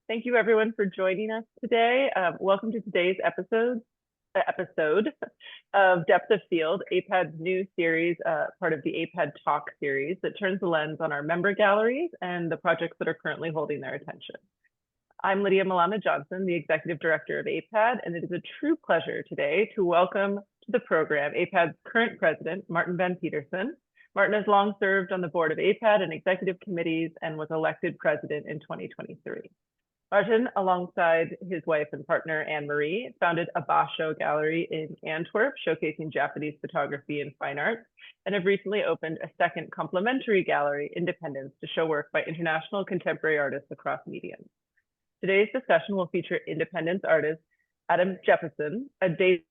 Thank you everyone for joining us today. Welcome to today's episode of Depth of Field, AIPAD's new series, part of the AIPAD Talk series that turns the lens on our member galleries and the projects that are currently holding their attention. I'm Lydia Malama Johnson, the Executive Director of AIPAD, and it is a true pleasure today to welcome to the program AIPAD's current president, Martijn van Pieterson. Martijn has long served on the board of AIPAD and executive committees and was elected president in 2023. Martijn, alongside his wife and partner, Anne-Marie, founded a Basho Gallery in Antwerp, showcasing Japanese photography and fine arts, and have recently opened a second complementary gallery, Independence, to show work by international contemporary artists across mediums. Today's discussion will feature Independence artist Adam Jeppesen, a day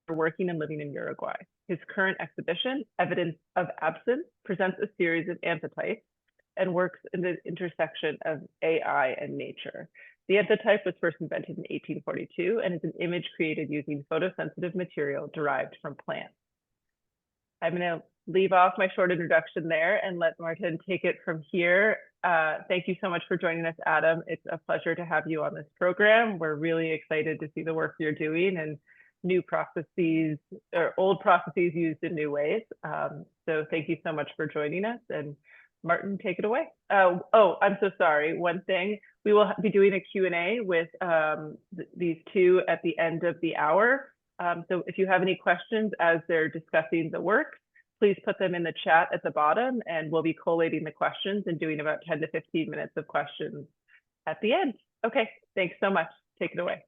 working and living in Uruguay. His current exhibition, Evidence of Absence, presents a series of anthotypes and works in the intersection of AI and nature. The anthotype was first invented in 1842 and is an image created using photosensitive material derived from plants. I'm gonna leave off my short introduction there and let Martijn take it from here. Thank you so much for joining us, Adam. It's a pleasure to have you on this program. We're really excited to see the work you're doing and new processes or old processes used in new ways. So thank you so much for joining us. And Martijn, take it away. Oh, I'm so sorry. One thing, we will be doing a Q&A with these two at the end of the hour. So if you have any questions as they're discussing the work, please put them in the chat at the bottom and we'll be collating the questions and doing about 10 to 15 minutes of questions at the end. Okay, thanks so much. Take it away.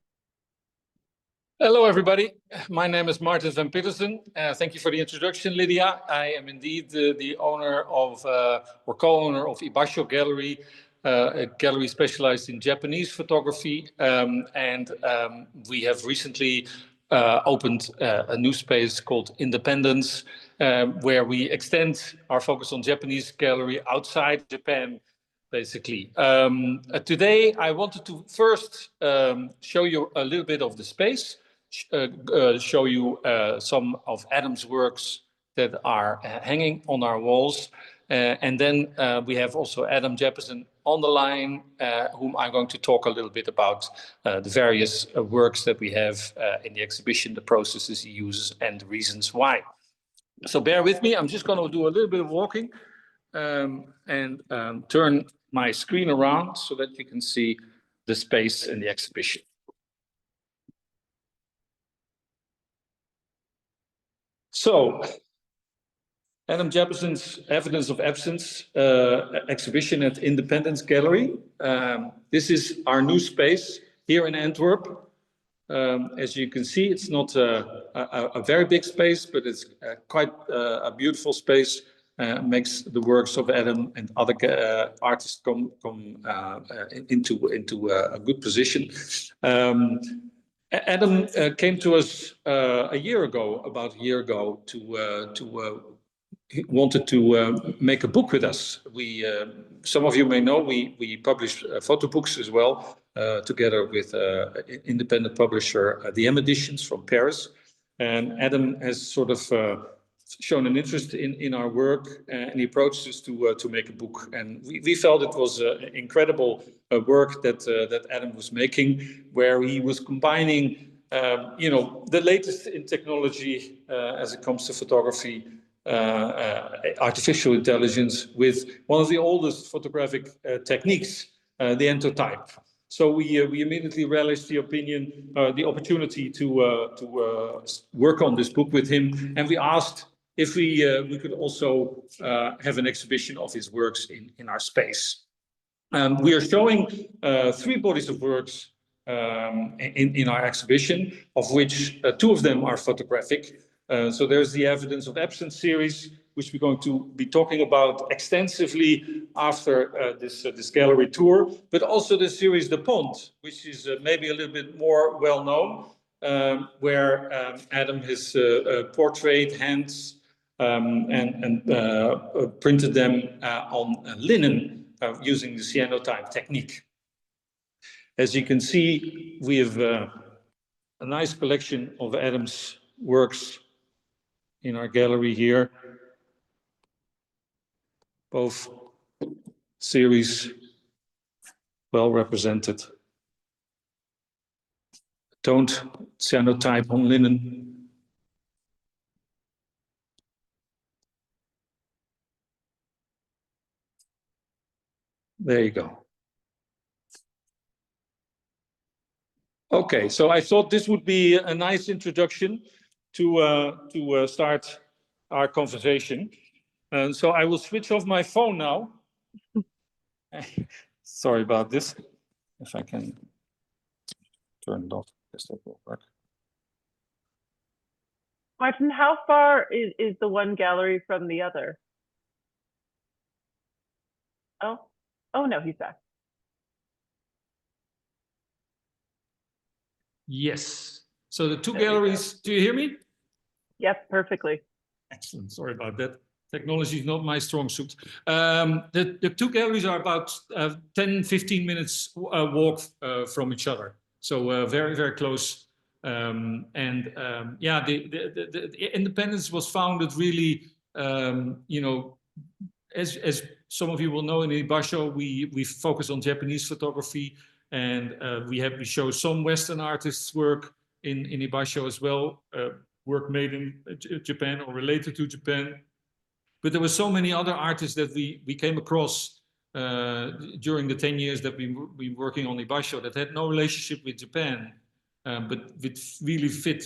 Hello, everybody. My name is Martijn van Pieterson. Thank you for the introduction, Lydia. I am indeed the owner of, or co-owner of Basho Gallery, a gallery specialized in Japanese photography. We have recently opened a new space called Independence, where we extend our focus on Japanese gallery outside Japan, basically. Today, I wanted to first show you a little bit of the space, show you some of Adam's works that are hanging on our walls. And then we have also Adam Jeppesen on the line, whom I'm going to talk a little bit about the various works that we have in the exhibition, the processes he uses, and the reasons why. So bear with me. I'm just going to do a little bit of walking and turn my screen around so that you can see the space in the exhibition. So, Adam Jeppesen's Evidence of Absence exhibition at Independence Gallery. This is our new space here in Antwerp. As you can see, it's not a very big space, but it's quite a beautiful space. Makes the works of Adam and other artists come into a good position. Adam came to us about a year ago he wanted to make a book with us. Some of you may know we publish photo books as well, together with independent publisher The M Editions from Paris. And Adam has sort of shown an interest in our work, and he approached us to make a book. And we felt it was incredible work that Adam was making, where he was combining, the latest in technology as it comes to photography, artificial intelligence, with one of the oldest photographic techniques, the anthotype. So we immediately relished the opportunity to work on this book with him, and we asked if we could also have an exhibition of his works in our space. We are showing 3 bodies of works in our exhibition, of which 2 of them are photographic. So there's the Evidence of Absence series, which we're going to be talking about extensively after this gallery tour, but also the series The Pond, which is maybe a little bit more well-known, where Adam has portrayed hands and printed them on linen using the cyanotype technique. As you can see, we have a nice collection of Adam's works in our gallery here. Both series well represented. Toned cyanotype on linen. There you go. Okay, so I thought this would be a nice introduction to start our conversation. And so I will switch off my phone now. Sorry about this. If I can turn it off, I guess that will work. Martin, how far is the one gallery from the other? Oh no, he's back. Yes. So the two galleries, do you hear me? Yep, perfectly. Excellent. Sorry about that. Technology is not my strong suit. The two galleries are about 10, 15 minutes walk from each other. So very, very close. Yeah, the independence was founded really, you know, as some of you will know, in Ibasho, we focus on Japanese photography, and we show some Western artists' work in Ibasho as well, work made in Japan or related to Japan. But there were so many other artists that we came across during the 10 years that we were working on Ibasho that had no relationship with Japan, but really fit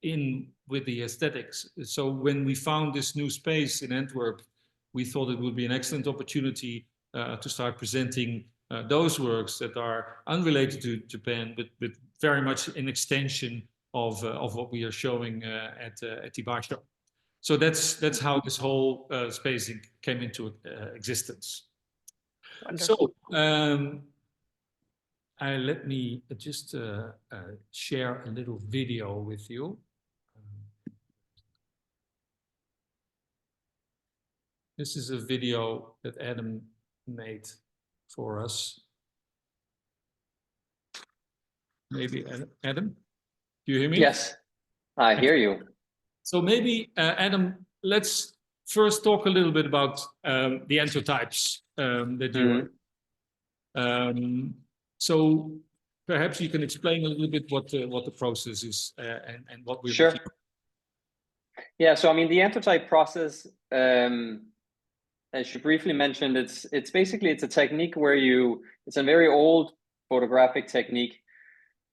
in with the aesthetics. So when we found this new space in Antwerp, we thought it would be an excellent opportunity to start presenting those works that are unrelated to Japan, but very much an extension of what we are showing at Ibasho. So that's how this whole space came into existence. Wonderful. So let me just share a little video with you. This is a video that Adam made for us. Maybe Adam, do you hear me? Yes, I hear you. So maybe Adam, let's first talk a little bit about the anthotypes that you are. So perhaps you can explain a little bit what the process is and what we're Sure. Yeah, so I mean the antotype process, as you briefly mentioned, it's basically a technique where it's a very old photographic technique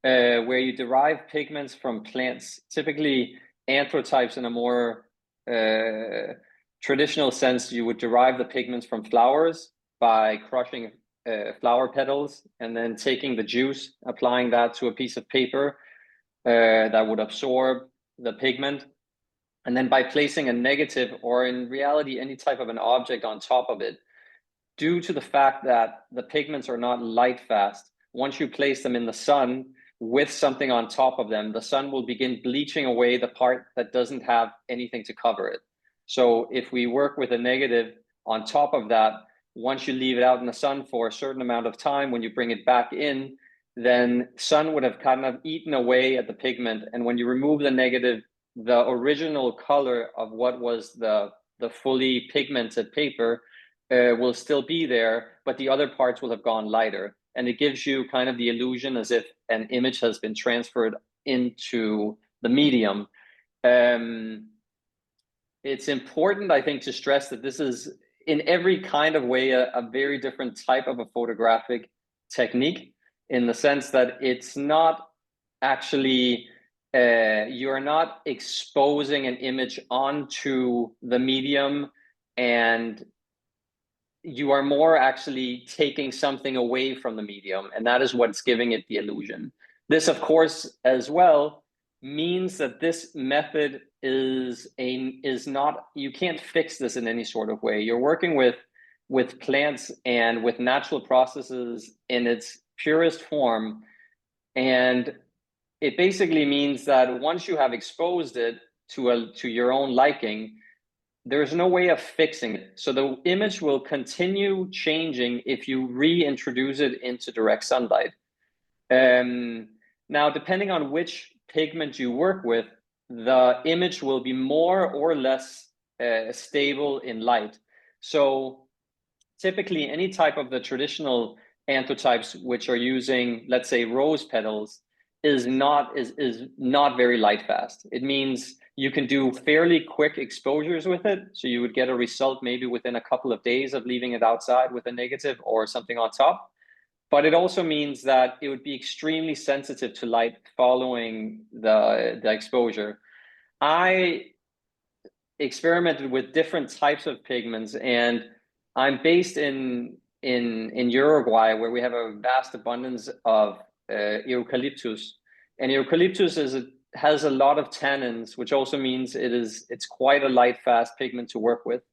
where you derive pigments from plants, typically anthotypes in a more traditional sense. You would derive the pigments from flowers by crushing flower petals and then taking the juice, applying that to a piece of paper that would absorb the pigment. And then by placing a negative, or in reality, any type of an object on top of it, due to the fact that the pigments are not light fast, once you place them in the sun with something on top of them, the sun will begin bleaching away the part that doesn't have anything to cover it. So if we work with a negative on top of that, once you leave it out in the sun for a certain amount of time, when you bring it back in, then sun would have kind of eaten away at the pigment. And when you remove the negative, the original color of what was the fully pigmented paper will still be there, but the other parts will have gone lighter. And it gives you kind of the illusion as if an image has been transferred into the medium. It's important, I think, to stress that this is in every kind of way a very different type of a photographic technique, in the sense that it's not actually you're not exposing an image onto the medium, and you are more actually taking something away from the medium, and that is what's giving it the illusion. This, of course, as well means that this method is not, you can't fix this in any sort of way. You're working with plants and with natural processes in its purest form, and it basically means that once you have exposed it to your own liking, there's no way of fixing it. So the image will continue changing if you reintroduce it into direct sunlight. Now, depending on which pigment you work with, the image will be more or less stable in light. So typically any type of the traditional anthotypes, which are using, let's say, rose petals, is not very light fast. It means you can do fairly quick exposures with it. So you would get a result maybe within a couple of days of leaving it outside with a negative or something on top. But it also means that it would be extremely sensitive to light following the exposure. I experimented with different types of pigments, and I'm based in Uruguay, where we have a vast abundance of eucalyptus, and eucalyptus has a lot of tannins, which also means it's quite a light fast pigment to work with.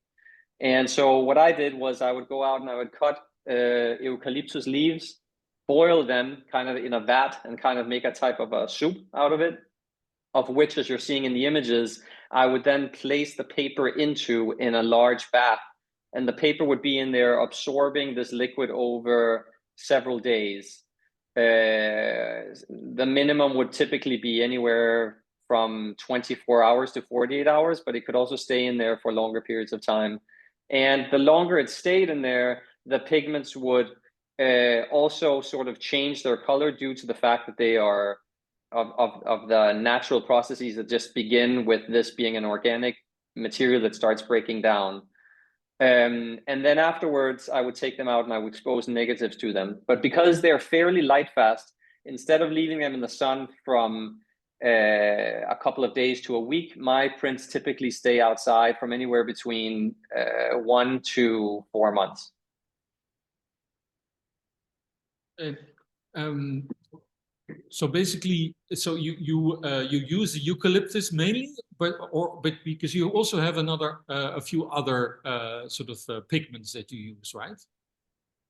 And so what I did was I would go out and I would cut eucalyptus leaves, boil them kind of in a vat, and kind of make a type of a soup out of it, of which, as you're seeing in the images, I would then place the paper into in a large bath, and the paper would be in there absorbing this liquid over several days. The minimum would typically be anywhere from 24 hours to 48 hours, but it could also stay in there for longer periods of time. And the longer it stayed in there, the pigments would also sort of change their color due to the fact that they are of the natural processes that just begin with this being an organic material that starts breaking down. And then afterwards, I would take them out and I would expose negatives to them. But because they're fairly light fast, instead of leaving them in the sun from a couple of days to a week, my prints typically stay outside from anywhere between 1 to 4 months. So basically, so you use the eucalyptus mainly, but because you also have a few other sort of pigments that you use, right?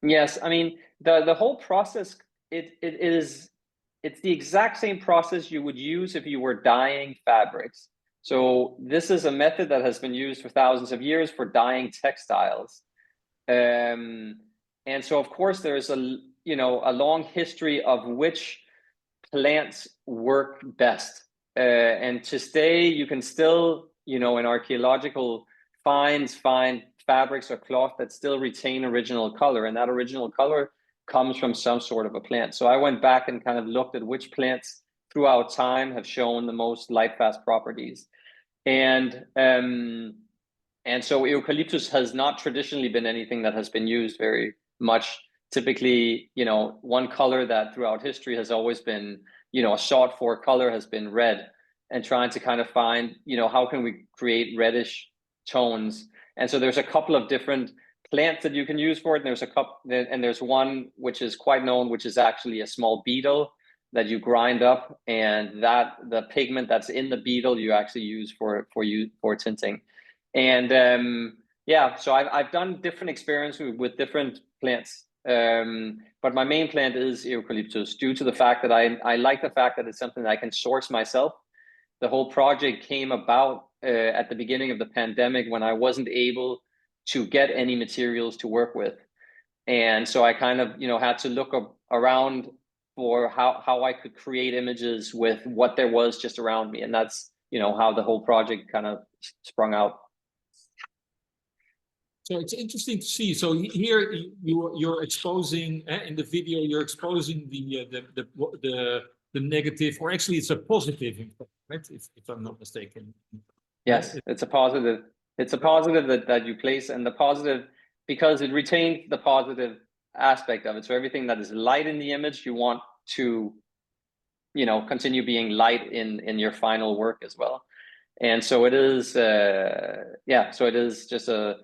Yes, I mean the whole process it's the exact same process you would use if you were dyeing fabrics. So this is a method that has been used for thousands of years for dyeing textiles, and so of course there's a long history of which plants work best, and to stay, you can still, in archaeological finds, find fabrics or cloth that still retain original color, and that original color comes from some sort of a plant. So I went back and kind of looked at which plants throughout time have shown the most light fast properties, and so eucalyptus has not traditionally been anything that has been used very much. Typically, one color that throughout history has always been, a sought for color has been red, and trying to kind of find, how can we create reddish tones? And so there's a couple of different plants that you can use for it. And there's one which is quite known, which is actually a small beetle that you grind up, and that the pigment that's in the beetle you actually use for tinting. And yeah, so I've done different experiments with different plants. But my main plant is eucalyptus, due to the fact that I like the fact that it's something that I can source myself. The whole project came about at the beginning of the pandemic, when I wasn't able to get any materials to work with. And so I kind of, had to look around for how I could create images with what there was just around me. And that's, how the whole project kind of sprung out. So it's interesting to see. So here you're exposing in the video. You're exposing the negative, or actually it's a positive impact, right? If I'm not mistaken. Yes, it's a positive. It's a positive that you place, and the positive because it retains the positive aspect of it. So everything that is light in the image, you want to, continue being light in your final work as well. And so it is, so it is just a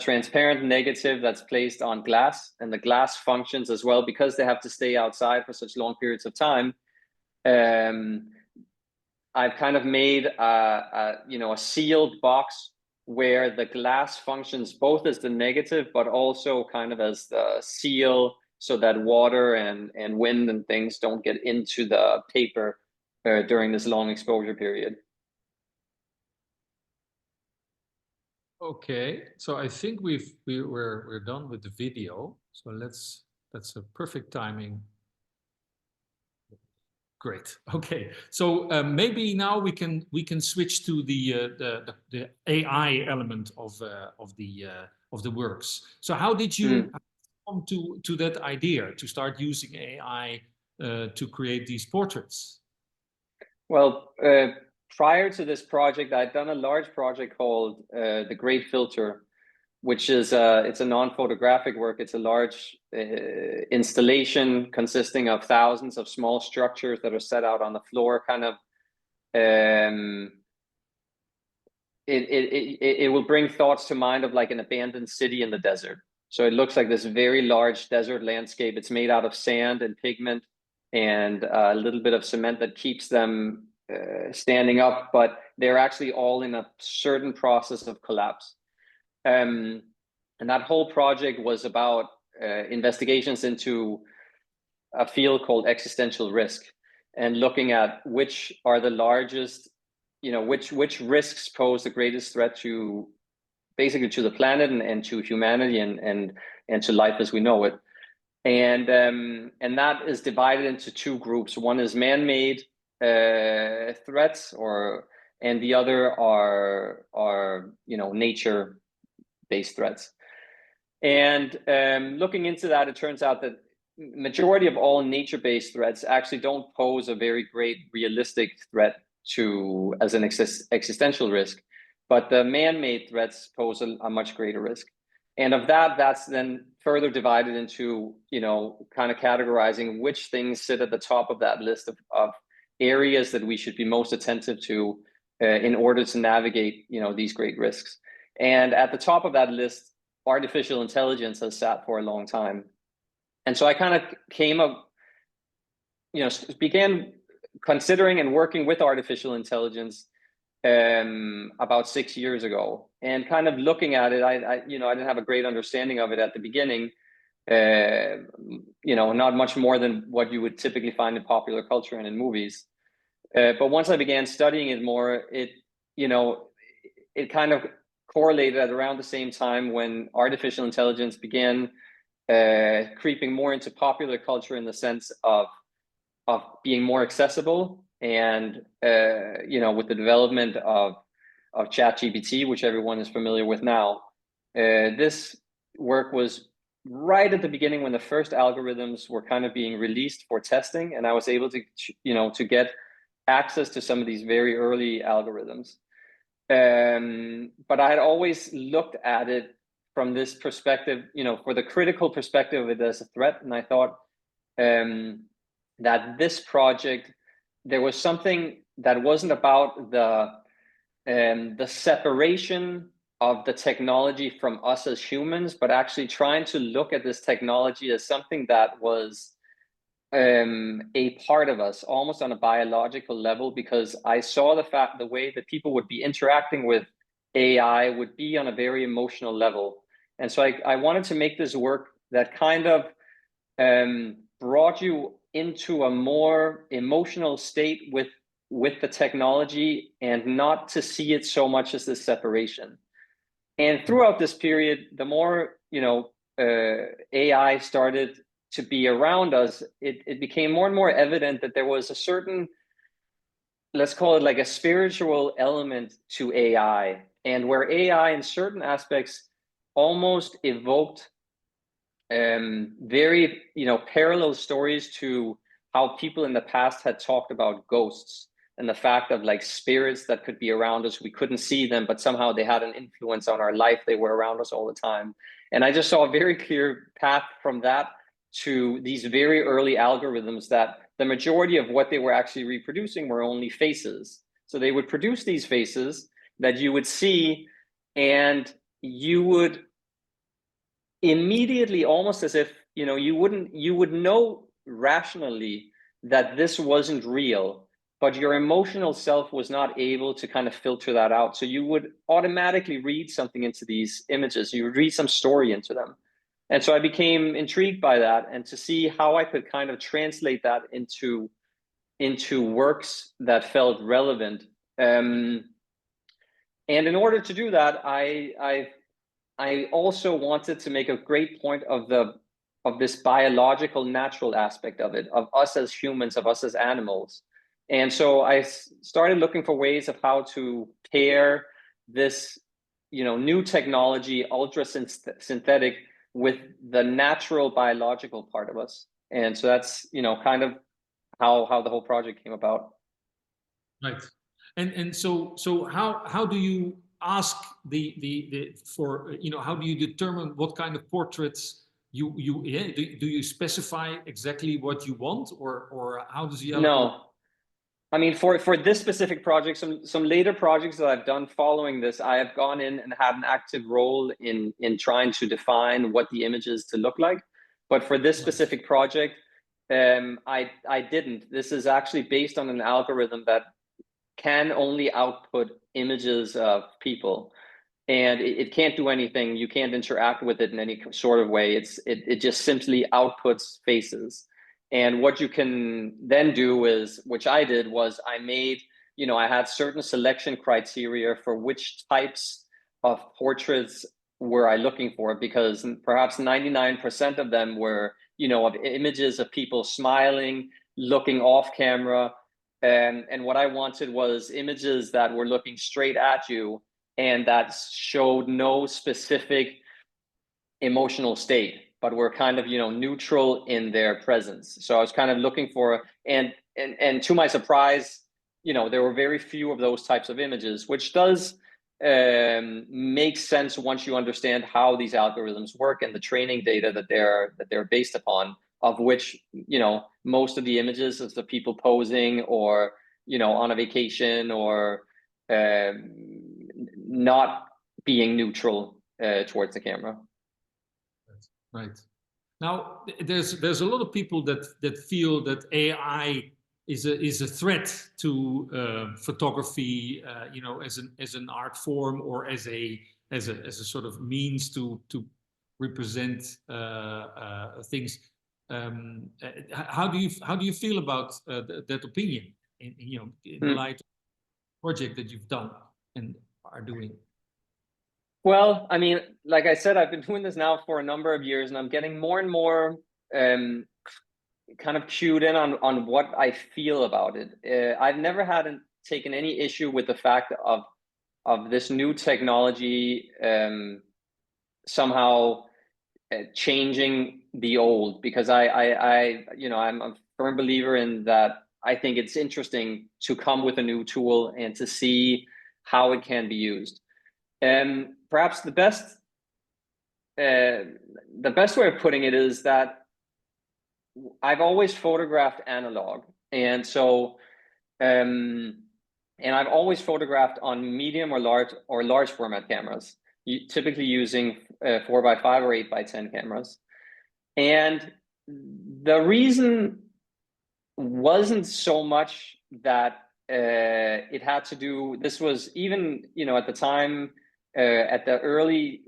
transparent negative that's placed on glass, and the glass functions as well because they have to stay outside for such long periods of time. I've kind of made a sealed box where the glass functions both as the negative, but also kind of as the seal, so that water and wind and things don't get into the paper during this long exposure period. Okay, so I think we're done with the video. So that's a perfect timing. Great. Okay, so maybe now we can switch to the AI element of the works. So how did you come to that idea to start using AI to create these portraits? Well, prior to this project, I'd done a large project called The Great Filter, which is it's a non-photographic work. It's a large installation consisting of thousands of small structures that are set out on the floor, kind of. It will bring thoughts to mind of like an abandoned city in the desert. So it looks like this very large desert landscape. It's made out of sand and pigment and a little bit of cement that keeps them standing up, but they're actually all in a certain process of collapse. And that whole project was about investigations into a field called existential risk and looking at which are the largest, which risks pose the greatest threat to basically to the planet and to humanity and to life as we know it. And that is divided into two groups. One is man-made threats, and the other are nature-based threats. And looking into that, it turns out that majority of all nature-based threats actually don't pose a very great realistic threat as an existential risk, but the man-made threats pose a much greater risk. And of that's then further divided into, kind of categorizing which things sit at the top of that list of areas that we should be most attentive to in order to navigate, these great risks. And at the top of that list, artificial intelligence has sat for a long time. And so I kind of came up, began considering and working with artificial intelligence about 6 years ago, and kind of looking at it, I didn't have a great understanding of it at the beginning, not much more than what you would typically find in popular culture and in movies. But once I began studying it more, it kind of correlated at around the same time when artificial intelligence began creeping more into popular culture in the sense of being more accessible, and with the development of ChatGPT, which everyone is familiar with now. This work was right at the beginning when the first algorithms were kind of being released for testing, and I was able to get access to some of these very early algorithms. But I had always looked at it from this perspective, for the critical perspective of it as a threat. And I thought that this project, there was something that wasn't about the separation of the technology from us as humans, but actually trying to look at this technology as something that was a part of us, almost on a biological level, because I saw the way that people would be interacting with AI would be on a very emotional level. And so I wanted to make this work that kind of brought you into a more emotional state with the technology, and not to see it so much as this separation. And throughout this period, the more AI started to be around us, it became more and more evident that there was a certain, let's call it like a spiritual element to AI, and where AI in certain aspects almost evoked very parallel stories to how people in the past had talked about ghosts, and the fact of like spirits that could be around us. We couldn't see them, but somehow they had an influence on our life. They were around us all the time. And I just saw a very clear path from that to these very early algorithms, that the majority of what they were actually reproducing were only faces. So they would produce these faces that you would see, and you would immediately, almost as if, you would know rationally that this wasn't real, but your emotional self was not able to kind of filter that out. So you would automatically read something into these images. You would read some story into them. And so I became intrigued by that, and to see how I could kind of translate that into works that felt relevant. And in order to do that, I also wanted to make a great point of this biological, natural aspect of it, of us as humans, of us as animals. And so I started looking for ways of how to pair this, new technology, ultra synthetic, with the natural biological part of us. And so that's, you know, kind of how the whole project came about. Right. And so how do you ask for, you know, how do you determine what kind of portraits do you specify exactly what you want, or how does the No, I mean, for this specific project, some later projects that I've done following this, I have gone in and had an active role in trying to define what the image is to look like. But for this specific project, I didn't. This is actually based on an algorithm that can only output images of people, and it can't do anything. You can't interact with it in any sort of way. It just simply outputs faces. And what you can then do is, which I did, was I made, you know, I had certain selection criteria for which types of portraits were I looking for, because perhaps 99% of them were, you know, of images of people smiling, looking off camera. And what I wanted was images that were looking straight at you and that showed no specific emotional state, but were kind of, you know, neutral in their presence. So I was kind of looking for, and to my surprise, you know, there were very few of those types of images, which does make sense once you understand how these algorithms work and the training data that they're based upon, of which, you know, most of the images is the people posing or, you know, on a vacation or not being neutral towards the camera. Right. Now, there's a lot of people that feel that AI is a threat to photography, you know, as an art form, or as a sort of means to represent things. How do you feel about that opinion, you know, in the light of the project that you've done and are doing? Well, I mean, like I said, I've been doing this now for a number of years, and I'm getting more and more kind of cued in on what I feel about it. I've never taken any issue with the fact of this new technology somehow changing the old, because I you know, I'm a firm believer in that. I think it's interesting to come with a new tool and to see how it can be used. Perhaps the best way of putting it is that I've always photographed analog, and so and I've always photographed on medium or large format cameras, typically using 4x5 or 8x10 cameras. And the reason wasn't so much that it had to do. This was even, you know, at the time. At the early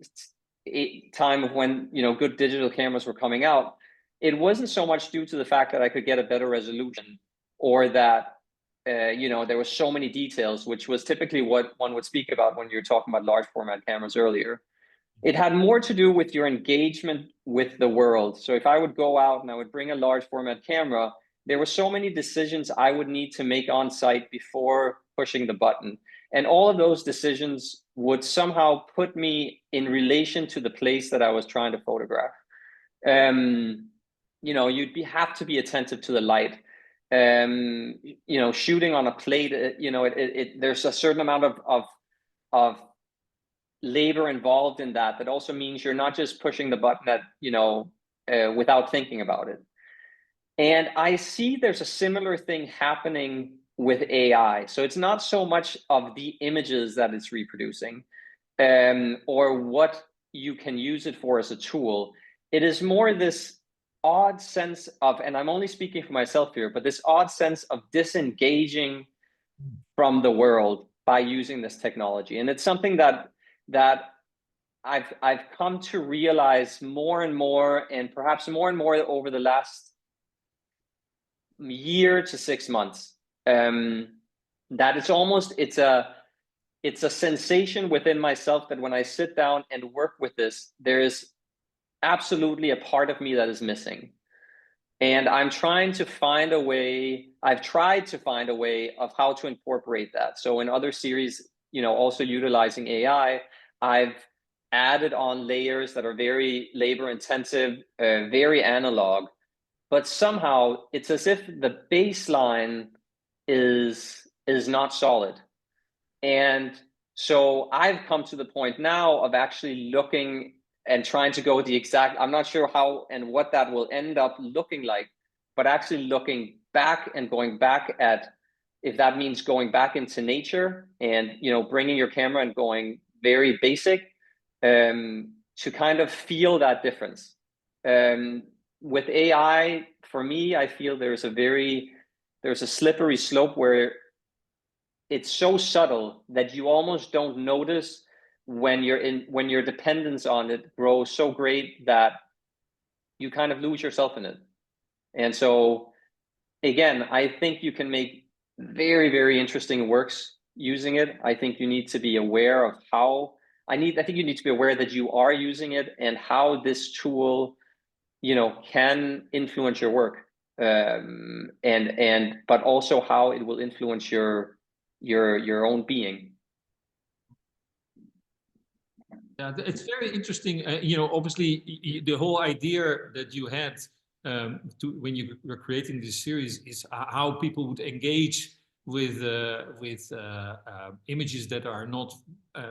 time of when, you know, good digital cameras were coming out, it wasn't so much due to the fact that I could get a better resolution, or that, you know, there were so many details, which was typically what one would speak about when you're talking about large format cameras earlier. It had more to do with your engagement with the world. So if I would go out and I would bring a large format camera, there were so many decisions I would need to make on site before pushing the button. And all of those decisions would somehow put me in relation to the place that I was trying to photograph. You know, have to be attentive to the light. You know, shooting on a plate, you know, there's a certain amount of labor involved in that. That also means you're not just pushing the button at, you know, without thinking about it. And I see there's a similar thing happening with AI. So it's not so much of the images that it's reproducing, or what you can use it for as a tool. It is more this odd sense of, and I'm only speaking for myself here, but this odd sense of disengaging from the world by using this technology. And it's something that I've come to realize more and more, and perhaps more and more over the last year to 6 months. That it's a sensation within myself that when I sit down and work with this, there is absolutely a part of me that is missing. And I'm trying to find a way, I've tried to find a way of how to incorporate that. So in other series, you know, also utilizing AI, I've added on layers that are very labor intensive, very analog, but somehow it's as if the baseline is not solid. And so I've come to the point now of actually looking and trying to go the exact, I'm not sure how and what that will end up looking like, but actually looking back and going back at, if that means going back into nature and, you know, bringing your camera and going very basic, to kind of feel that difference. With AI, for me, I feel there's a slippery slope where it's so subtle that you almost don't notice when your dependence on it grows so great that you kind of lose yourself in it. And so again, I think you can make very, very interesting works using it. I think you need to be aware of how, I think you need to be aware that you are using it and how this tool, you know, can influence your work. But also how it will influence your own being. Yeah, it's very interesting. You know, obviously, the whole idea that you had when you were creating this series is how people would engage with images that are not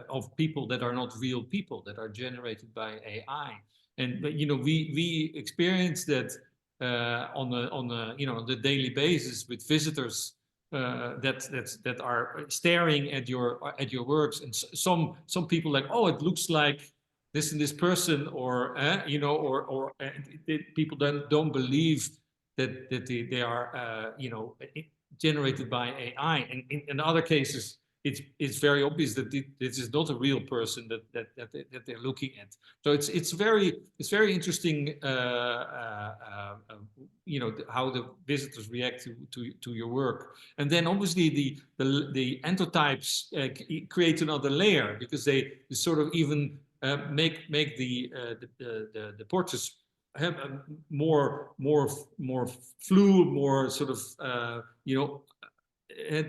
of people that are not real people, that are generated by AI. And you know, we experience that on the daily basis with visitors that are staring at your works, and some people like, oh, it looks like this and this person, or you know, or people don't believe that they are you know, generated by AI, and in other cases it's very obvious that this is not a real person that they're looking at. So it's very interesting, you know, how the visitors react to your work. And then obviously the anthotypes create another layer, because they sort of even make the portraits have more fluid, more sort of you know,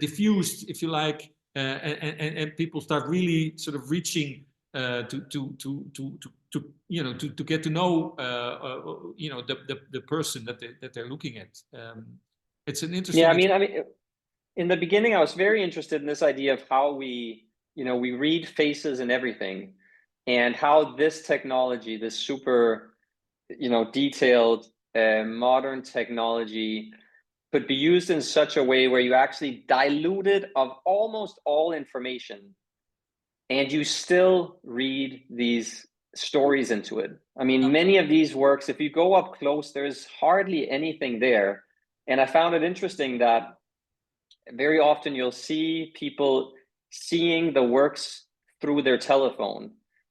diffused, if you like, and people start really sort of reaching to you know, to get to know you know, the person that they're looking at. It's an interesting. Yeah, I mean, in the beginning, I was very interested in this idea of how we, you know, we read faces and everything, and how this technology, this super, you know, detailed modern technology, could be used in such a way where you actually dilute it of almost all information, and you still read these stories into it. I mean, many of these works, if you go up close, there's hardly anything there. And I found it interesting that very often you'll see people seeing the works through their telephone,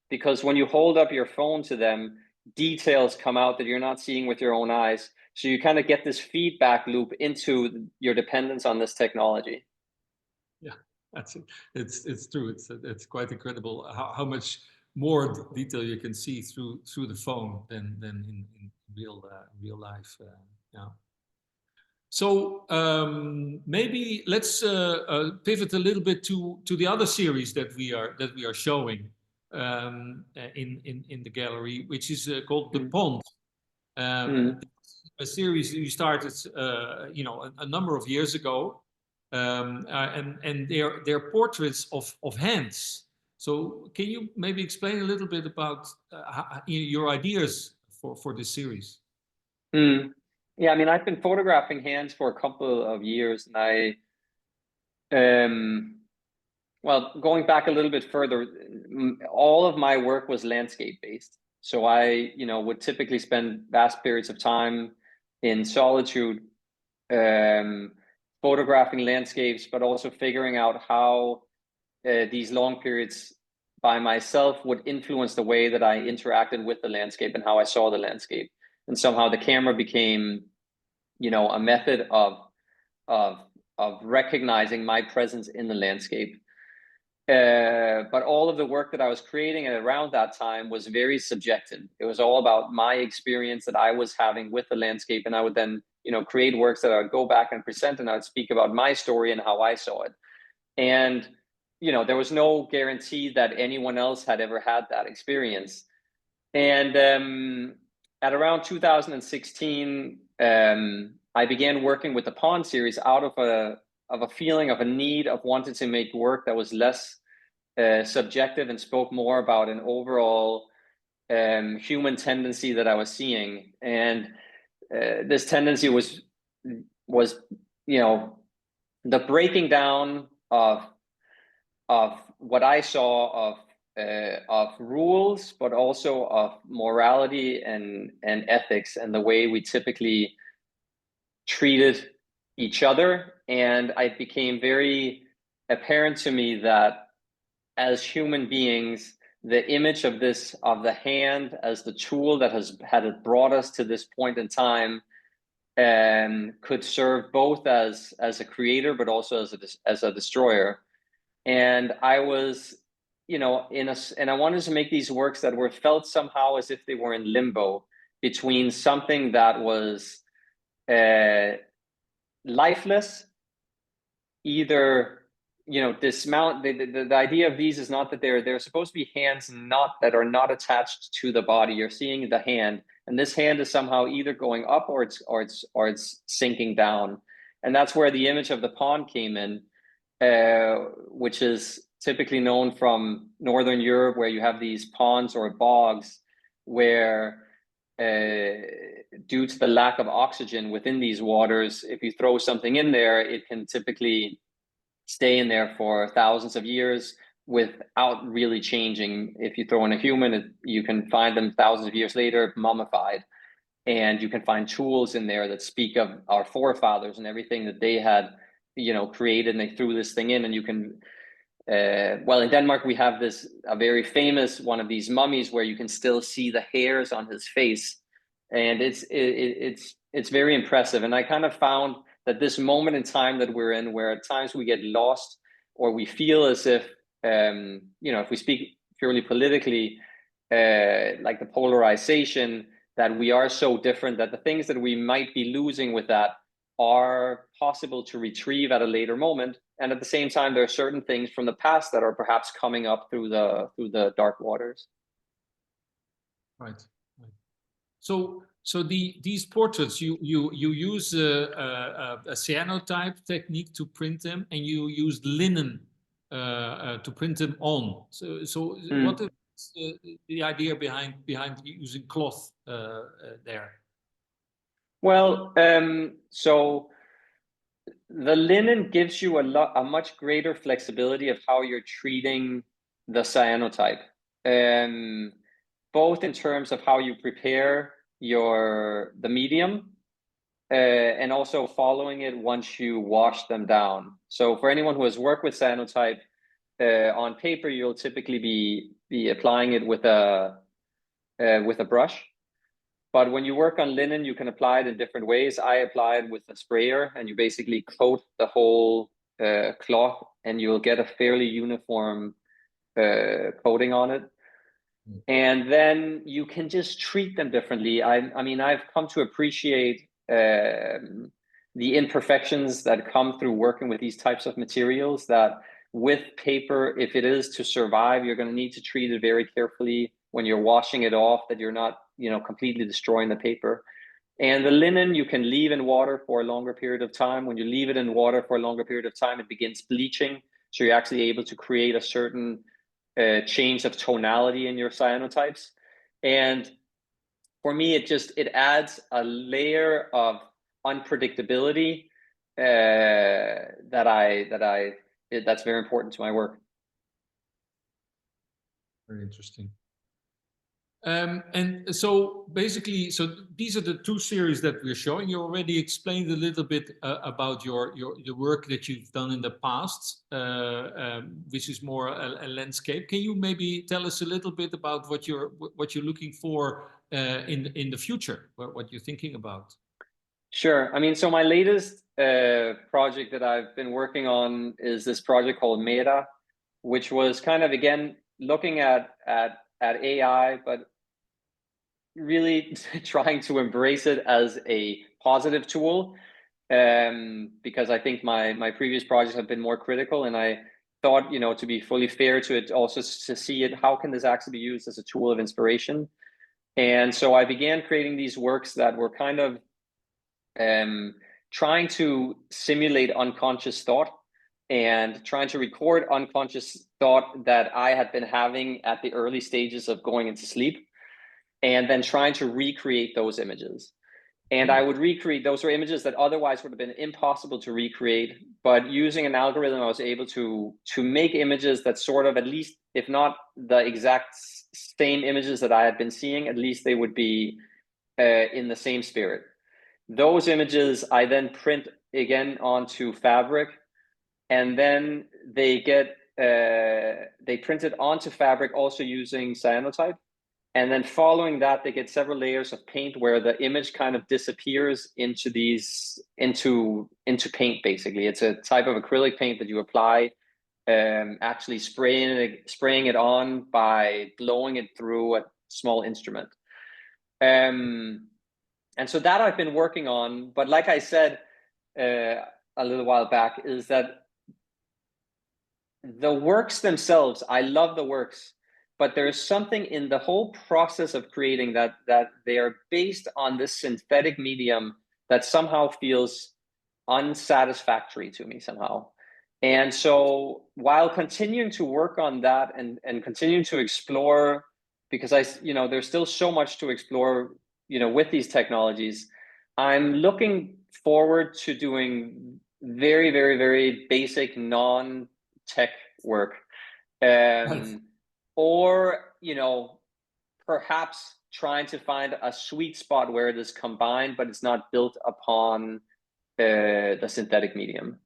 because when you hold up your phone to them, details come out that you're not seeing with your own eyes. So you kind of get this feedback loop into your dependence on this technology. Yeah, that's it. It's true. It's quite incredible how much more detail you can see through the phone than in real life. Yeah. So maybe let's pivot a little bit to the other series that we are showing in the gallery, which is called The Pond. A series you started, you know, a number of years ago, and they're portraits of hands. So can you maybe explain a little bit about your ideas for this series? Yeah, I mean, I've been photographing hands for a couple of years, and well, going back a little bit further, all of my work was landscape based. So I, you know, would typically spend vast periods of time in solitude, photographing landscapes, but also figuring out how these long periods by myself would influence the way that I interacted with the landscape and how I saw the landscape. And somehow the camera became, you know, a method of recognizing my presence in the landscape. But all of the work that I was creating around that time was very subjective. It was all about my experience that I was having with the landscape, and I would then, you know, create works that I would go back and present, and I would speak about my story and how I saw it. And there was no guarantee that anyone else had ever had that experience. And at around 2016, I began working with the Pawn series out of a feeling of a need of wanting to make work that was less subjective and spoke more about an overall human tendency that I was seeing. And this tendency was the breaking down of what I saw of rules, but also of morality and ethics and the way we typically treated each other. And it became very apparent to me that as human beings, the image of the hand as the tool that had brought us to this point in time could serve both as a creator, but also as a destroyer. And I was, and I wanted to make these works that were felt somehow as if they were in limbo between something that was lifeless, either, dismount. The idea of these is not that they're supposed to be hands that are not attached to the body. You're seeing the hand, and this hand is somehow either going up or it's sinking down. And that's where the image of the pawn came in, which is typically known from Northern Europe, where you have these ponds or bogs where due to the lack of oxygen within these waters, if you throw something in there, it can typically stay in there for thousands of years without really changing. If you throw in a human, you can find them thousands of years later mummified. And you can find tools in there that speak of our forefathers and everything that they had, created, and they threw this thing in. And you can, in Denmark, we have a very famous one of these mummies where you can still see the hairs on his face. And it's very impressive. And I kind of found that this moment in time that we're in, where at times we get lost, or we feel as if, if we speak purely politically, like the polarization, that we are so different, that the things that we might be losing with that are possible to retrieve at a later moment. And at the same time, there are certain things from the past that are perhaps coming up through the dark waters. Right. So these portraits, you use a cyanotype technique to print them, and you used linen to print them on. So what is the idea behind using cloth there? Well, so the linen gives you a much greater flexibility of how you're treating the cyanotype, both in terms of how you prepare the medium, and also following it once you wash them down. So for anyone who has worked with cyanotype on paper, you'll typically be applying it with a brush. But when you work on linen, you can apply it in different ways. I apply it with a sprayer, and you basically coat the whole cloth, and you'll get a fairly uniform coating on it. And then you can just treat them differently. I mean, I've come to appreciate the imperfections that come through working with these types of materials, that with paper, if it is to survive, you're going to need to treat it very carefully when you're washing it off, that you're not, completely destroying the paper. And the linen, you can leave in water for a longer period of time. When you leave it in water for a longer period of time, it begins bleaching. So you're actually able to create a certain change of tonality in your cyanotypes. And for me, it adds a layer of unpredictability that's very important to my work. Very interesting. And so basically, these are the two series that we're showing. You already explained a little bit about the work that you've done in the past, which is more a landscape. Can you maybe tell us a little bit about what you're looking for in the future, what you're thinking about? Sure. I mean, so my latest project that I've been working on is this project called Meta, which was kind of, again, looking at AI, but really trying to embrace it as a positive tool, because I think my previous projects have been more critical, and I thought, you know, to be fully fair to it, also to see it, how can this actually be used as a tool of inspiration? And so I began creating these works that were kind of trying to simulate unconscious thought and trying to record unconscious thought that I had been having at the early stages of going into sleep, and then trying to recreate those images. And I would recreate, those were images that otherwise would have been impossible to recreate, but using an algorithm, I was able to make images that sort of, at least, if not the exact same images that I had been seeing, at least they would be in the same spirit. Those images I then print again onto fabric, and then they get they print it onto fabric also using cyanotype. And then following that, they get several layers of paint where the image kind of disappears into these, into paint, basically. It's a type of acrylic paint that you apply, actually spraying it on by blowing it through a small instrument. And so that I've been working on, but like I said a little while back, is that the works themselves, I love the works, but there's something in the whole process of creating that they are based on this synthetic medium that somehow feels unsatisfactory to me somehow. And so while continuing to work on that and continuing to explore, because there's still so much to explore, with these technologies, I'm looking forward to doing very, very, very basic non-tech work. Right. Or, perhaps trying to find a sweet spot where it is combined, but it's not built upon the synthetic medium.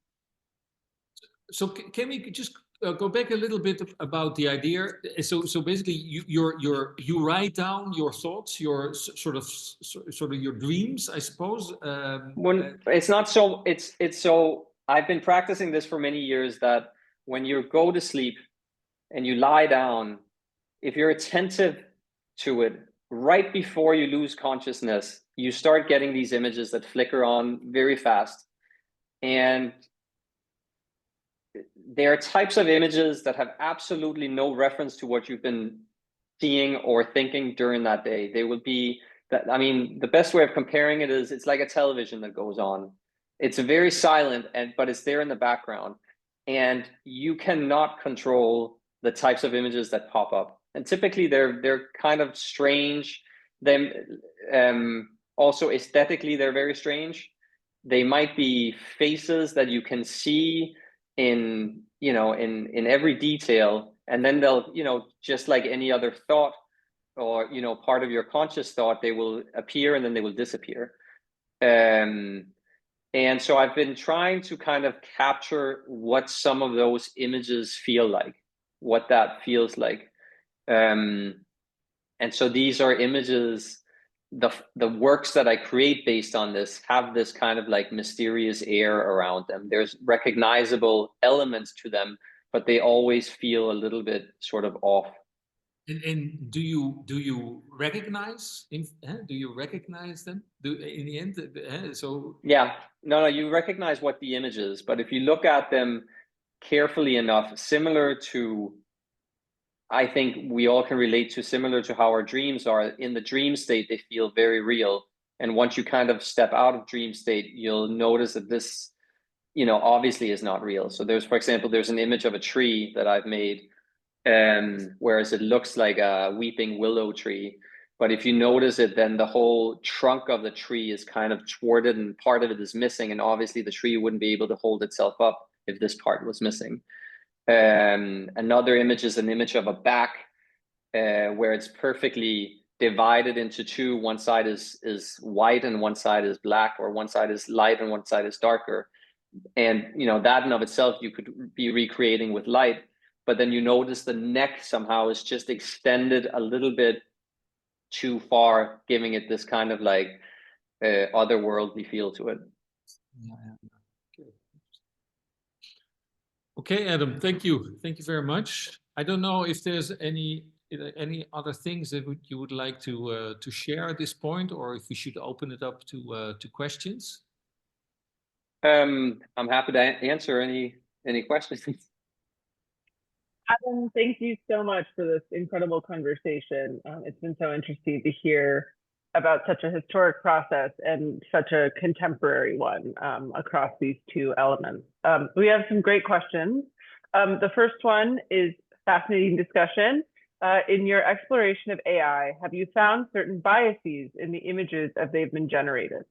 So can we just go back a little bit about the idea? So basically, you write down your thoughts, your sort of your dreams, I suppose. When it's not so, it's so. I've been practicing this for many years, that when you go to sleep and you lie down, if you're attentive to it, right before you lose consciousness, you start getting these images that flicker on very fast. And there are types of images that have absolutely no reference to what you've been seeing or thinking during that day. They will be that, the best way of comparing it is, it's like a television that goes on. It's very silent, but it's there in the background. And you cannot control the types of images that pop up. And typically they're kind of strange. Also aesthetically, they're very strange. They might be faces that you can see in every detail, and then they'll, just like any other thought or, part of your conscious thought, they will appear and then they will disappear. And so I've been trying to kind of capture what some of those images feel like, what that feels like. And so these are images, the works that I create based on this have this kind of like mysterious air around them. There's recognizable elements to them, but they always feel a little bit sort of off. And do you recognize do you recognize them in the end? So yeah, no, you recognize what the image is, but if you look at them carefully enough, similar to, I think we all can relate to, similar to how our dreams are. In the dream state, they feel very real. And once you kind of step out of dream state, you'll notice that this, obviously is not real. So for example, there's an image of a tree that I've made, whereas it looks like a weeping willow tree. But if you notice it, then the whole trunk of the tree is kind of thwarted and part of it is missing. And obviously the tree wouldn't be able to hold itself up if this part was missing. Another image is an image of a back, where it's perfectly divided into two. One side is white and one side is black, or one side is light and one side is darker. And that in of itself you could be recreating with light, but then you notice the neck somehow is just extended a little bit too far, giving it this kind of like otherworldly feel to it. yeah. Okay, Adam, thank you very much. I don't know if there's any other things that you would like to share at this point, or if we should open it up to questions. I'm happy to answer any questions. Adam, thank you so much for this incredible conversation. It's been so interesting to hear about such a historic process and such a contemporary one across these two elements. We have some great questions. The first one is fascinating discussion. In your exploration of AI, have you found certain biases in the images as they've been generated?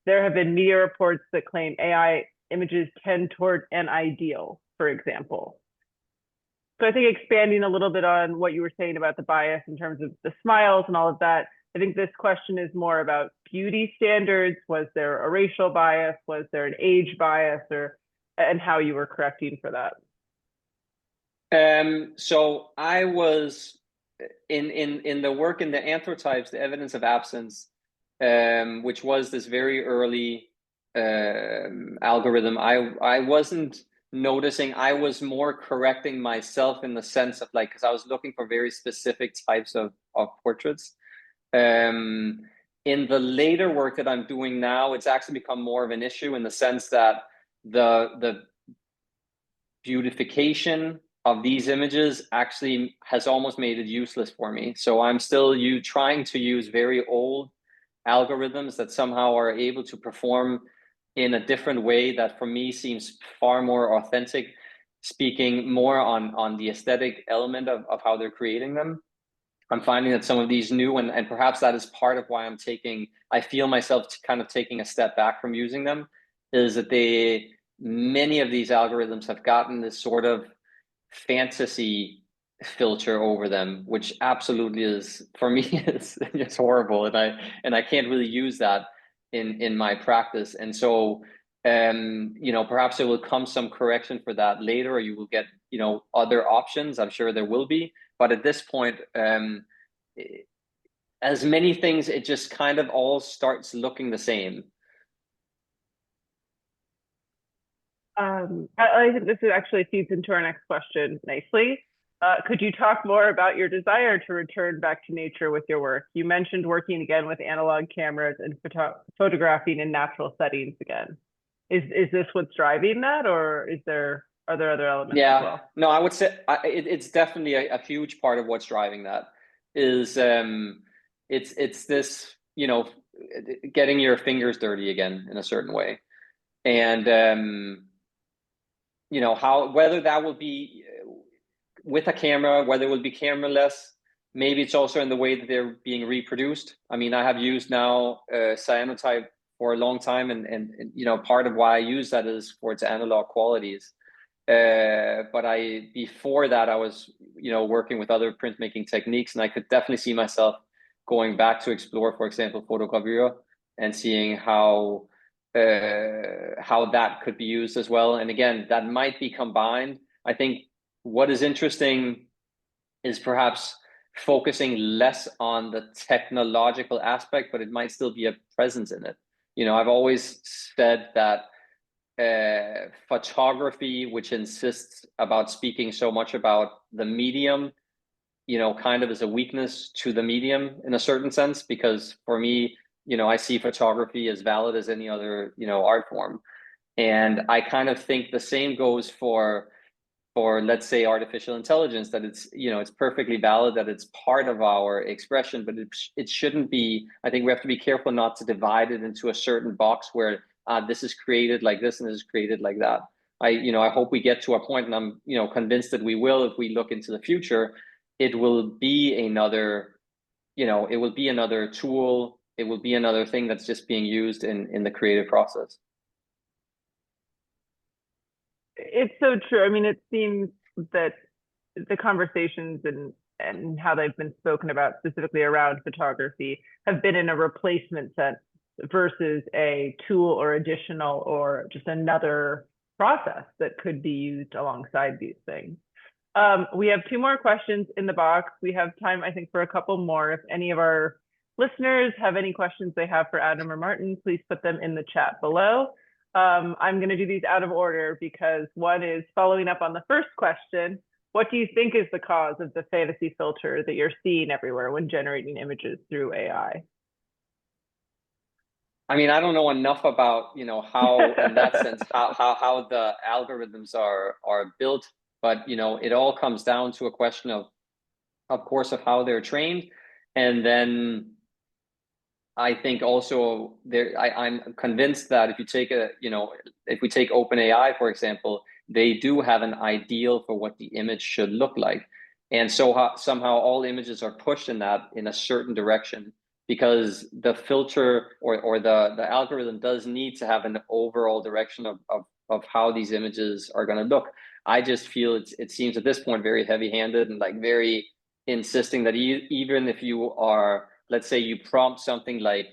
There have been media reports that claim AI images tend toward an ideal, for example. So I think expanding a little bit on what you were saying about the bias in terms of the smiles and all of that, I think this question is more about beauty standards. Was there a racial bias? Was there an age bias, and how you were correcting for that? So I was in the work in the anthotypes, the evidence of absence, which was this very early algorithm. I wasn't noticing, I was more correcting myself in the sense of like, because I was looking for very specific types of portraits. In the later work that I'm doing now, it's actually become more of an issue in the sense that the beautification of these images actually has almost made it useless for me. So I'm still trying to use very old algorithms that somehow are able to perform in a different way that for me seems far more authentic, speaking more on the aesthetic element of how they're creating them. I'm finding that some of these new, and perhaps that is part of why I feel myself kind of taking a step back from using them, is that many of these algorithms have gotten this sort of fantasy filter over them, which absolutely is, for me, it's horrible, and I can't really use that in my practice. And so perhaps there will come some correction for that later, or you will get other options. I'm sure there will be, but at this point, as many things, it just kind of all starts looking the same. I think this actually feeds into our next question nicely. Could you talk more about your desire to return back to nature with your work? You mentioned working again with analog cameras and photographing in natural settings again. Is this what's driving that, or are there other elements as well? No, I would say it's definitely a huge part of what's driving that. Is it's this, getting your fingers dirty again in a certain way, and whether that will be with a camera, whether it will be camera-less, maybe it's also in the way that they're being reproduced. I mean, I have used now cyanotype for a long time, and part of why I use that is for its analog qualities. But before that, I was working with other printmaking techniques, and I could definitely see myself going back to explore, for example, photogravure, and seeing how that could be used as well. And again, that might be combined. I think what is interesting is perhaps focusing less on the technological aspect, but it might still be a presence in it. I've always said that photography, which insists about speaking so much about the medium, kind of is a weakness to the medium in a certain sense, because for me, I see photography as valid as any other, art form. And I kind of think the same goes for let's say artificial intelligence, that it's it's perfectly valid, that it's part of our expression, but it shouldn't be. I think we have to be careful not to divide it into a certain box where this is created like this and this is created like that. I hope we get to a point, and I'm convinced that we will, if we look into the future. It will be another it will be another tool, it will be another thing that's just being used in the creative process. It's so true. I mean, it seems that the conversations and how they've been spoken about specifically around photography have been in a replacement sense versus a tool or additional or just another process that could be used alongside these things. We have 2 more questions in the box. We have time, I think, for a couple more. If any of our listeners have any questions they have for Adam or Martin, please put them in the chat below. I'm going to do these out of order because one is following up on the first question. What do you think is the cause of the fantasy filter that you're seeing everywhere when generating images through AI? I mean, I don't know enough about, how, in that sense, how the algorithms are built But, it all comes down to a question of course, of how they're trained. And then I think also I'm convinced that if you take if we take OpenAI, for example, they do have an ideal for what the image should look like. And so somehow all images are pushed in a certain direction, because the filter or the algorithm does need to have an overall direction of how these images are going to look. I just feel it seems at this point very heavy-handed and like very insisting that even if you are, let's say you prompt something like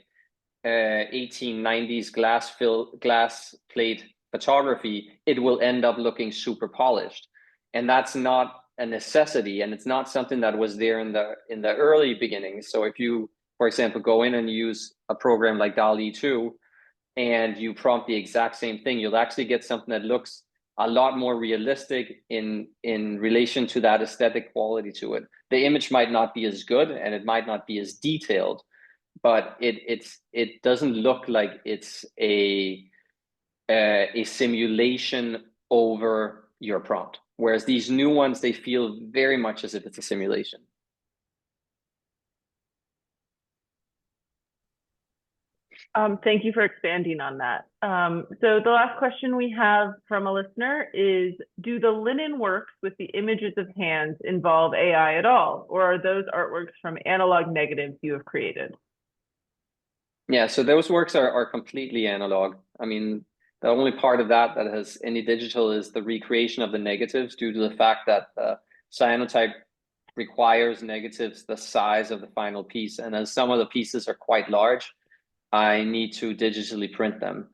1890s glass plate photography, it will end up looking super polished. And that's not a necessity, and it's not something that was there in the early beginnings. So if you, for example, go in and use a program like DALL-E 2 and you prompt the exact same thing, you'll actually get something that looks a lot more realistic in relation to that aesthetic quality to it. The image might not be as good and it might not be as detailed, but it doesn't look like it's a simulation over your prompt. Whereas these new ones, they feel very much as if it's a simulation. Thank you for expanding on that. So the last question we have from a listener is, do the linen works with the images of hands involve AI at all? Or are those artworks from analog negatives you have created? Yeah, so those works are completely analog. I mean, the only part of that has any digital is the recreation of the negatives, due to the fact that the cyanotype requires negatives the size of the final piece. And as some of the pieces are quite large, I need to digitally print them.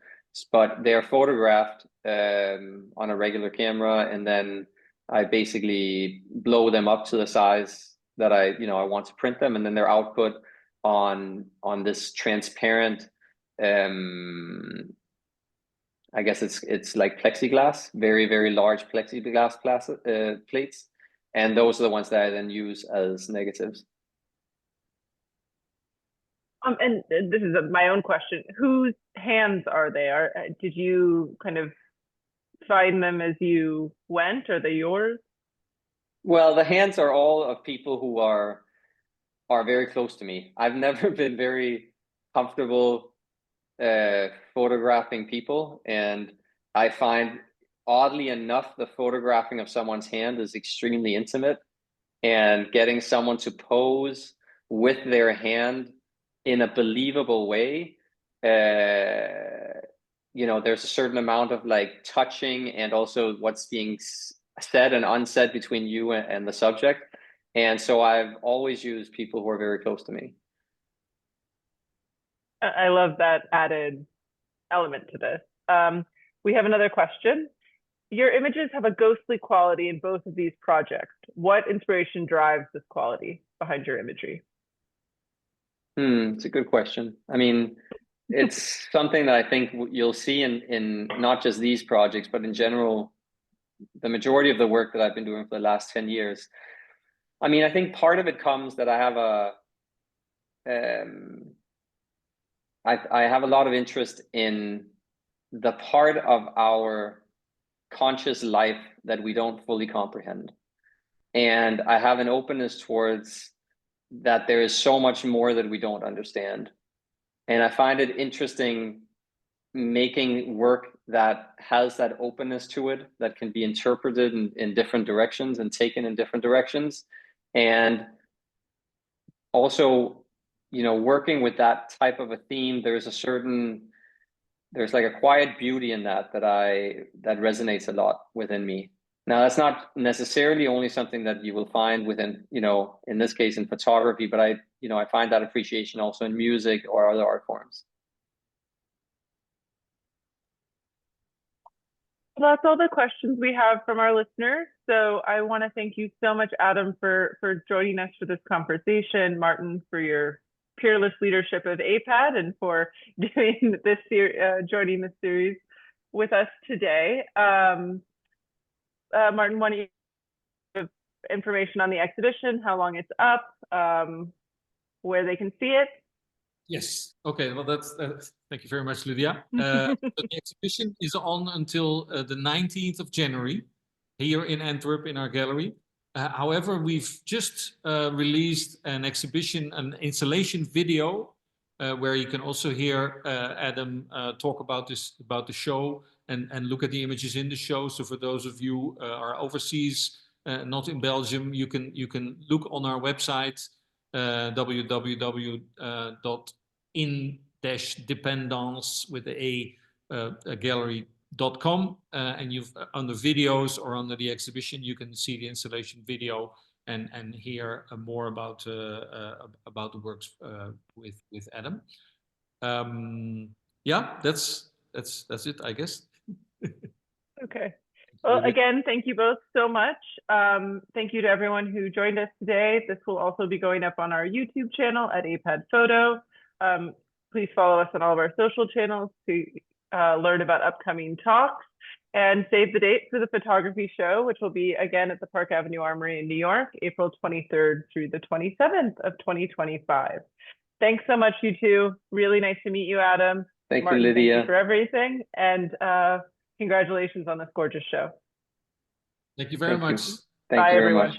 But they're photographed on a regular camera, and then I basically blow them up to the size that I want to print them, and then they're output on this transparent, I guess it's like plexiglass, very, very large plexiglass plates. And those are the ones that I then use as negatives. And this is my own question. Whose hands are they? Did you kind of find them as you went? Are they yours? Well, the hands are all of people who are very close to me. I've never been very comfortable photographing people, and I find, oddly enough, the photographing of someone's hand is extremely intimate, and getting someone to pose with their hand in a believable way, there's a certain amount of like touching and also what's being said and unsaid between you and the subject. And so I've always used people who are very close to me. I love that added element to this. We have another question. Your images have a ghostly quality in both of these projects. What inspiration drives this quality behind your imagery? It's a good question. I mean, it's something that I think you'll see in not just these projects, but in general, the majority of the work that I've been doing for the last 10 years. I mean, I think part of it comes that I have a lot of interest in the part of our conscious life that we don't fully comprehend. And I have an openness towards that there is so much more that we don't understand. And I find it interesting making work that has that openness to it, that can be interpreted in different directions and taken in different directions. And also, working with that type of a theme, there's like a quiet beauty in that resonates a lot within me. Now, that's not necessarily only something that you will find within, in this case in photography, but I find that appreciation also in music or other art forms. Well, that's all the questions we have from our listeners. So I want to thank you so much, Adam, for joining us for this conversation, Martin, for your peerless leadership of AIPAD, and for doing this joining this series with us today. Martin, why don't you give information on the exhibition, how long it's up, where they can see it? Yes. Okay. Well, thank you very much, Lydia. The exhibition is on until the 19th of January here in Antwerp in our gallery. However, we've just released an exhibition, an installation video, where you can also hear Adam talk about the show and look at the images in the show. So for those of you are overseas, not in Belgium, you can look on our website, www.in-dependance with the A gallery.com, and you've under videos or under the exhibition, you can see the installation video and hear more about the works with Adam. Yeah, that's it, I guess. Okay. Well, again, thank you both so much. Thank you to everyone who joined us today. This will also be going up on our YouTube channel at AIPAD Photo. Please follow us on all of our social channels to learn about upcoming talks, and save the date for the photography show, which will be again at the Park Avenue Armory in New York, April 23rd through the 27th of 2025. Thanks so much, you two. Really nice to meet you, Adam. Thank Martin, you, Lydia. thank you for everything. And congratulations on this gorgeous show. Thank you very much. Thank Bye, you very everyone. much.